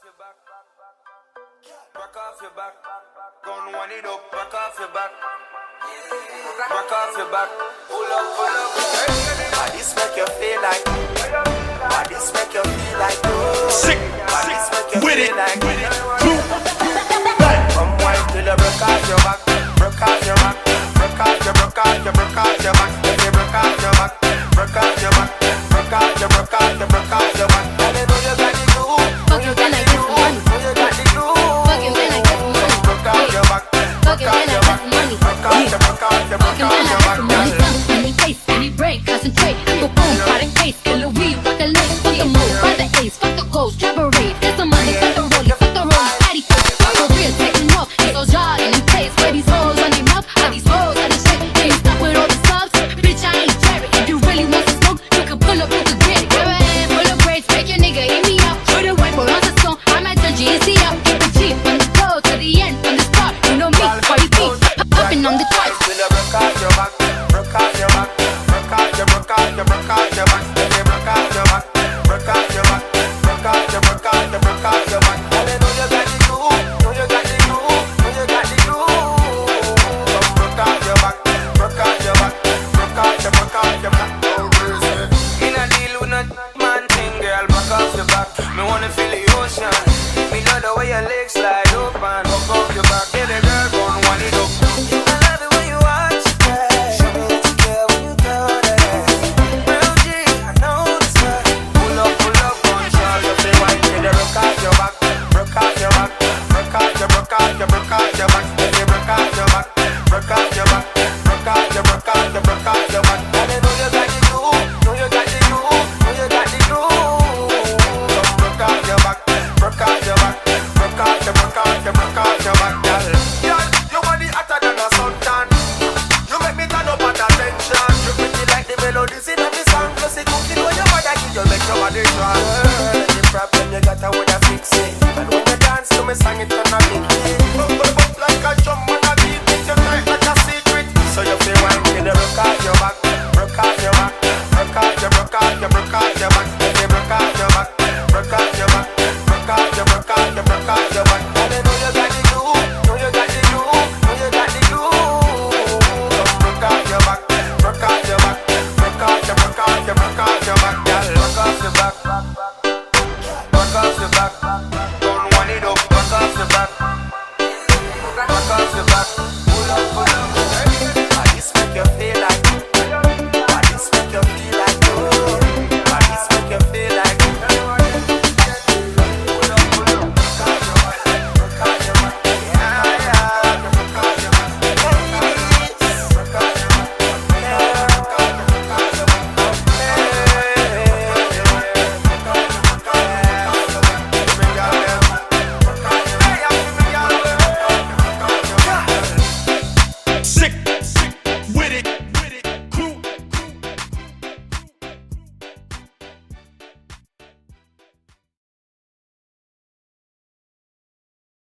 your back. Rock off your back. Gonna wind it up. Rock off your back. Rock off your back. Pull up, pull up. Bodies make you feel like. Bodies make you feel like. Sick, Bodies make you with feel it, like. with it. Come wine till you broke off your back. Broke off your back. Broke off your, broke off your, broke off your back. If you broke off your back. Broke off your back. Broke off your, broke off your, broke off your back. Girl, you know you got the glue. Fuck you when I get some money. Know you got the glue. Fuck you when I get some money. Broke off your back. Fuck you when I get some money. Broke off your, broke off your, Fuck broke you off when I your get back. some money. Any face, any brain, concentrate. Go boom, pot and case, kill a weed, fuck the lace, fuck the move, fuck the ace, fuck the ghost, cabaret, get some money, fuck the rollie, fuck the rollie, patty face, fuck the real, taking off, it's so jarred in the place, where these hoes on their mouth, how these hoes on the shit, ain't stuck with all the subs, bitch I ain't Jerry, if you really want to smoke, you can pull up, you can get it, grab a hand full of braids, make your nigga eat me up, throw the white boy on the song, I might turn GNC up, keep the Jeep from the toe to the end, from the start, you know me, party beat, popping on the charts. Till you broke off your back. Broke off your back. Broke off your, broke off your, broke off your back. If you broke off your back. Broke off your back. Broke off your, broke off your, broke off your back. Girl, you know you got the glue. Know you got the glue. Know you got the glue. Come broke off your back. Broke off your back. Broke off your, broke off your back. Me not deal with no man thing, girl. Broke off your back. Me wanna feel the ocean. Me know the way your legs slide open. Broke off your back. Yeah, the girl gon' wind it up. I love it when you watch that. Show me that you care when you throw that ass. Real G, I know this one. Pull up, control your feel white. Till you broke off your back. Broke off your back. Broke off your, broke off your, broke off your back. If you broke off your back. Broke off your back. Broke off your, broke off your, broke off your back. Girl, you know you got the glue. Know you got the glue. Know you got the glue. Come broke off your back. Broke off your back. Broke off your, broke off your, broke off your back, girl. Girl, your body hotter than a suntan. You make me turn up at attention. You pretty like the melodies in every song. Plus the cooking when your body give you make your body dry.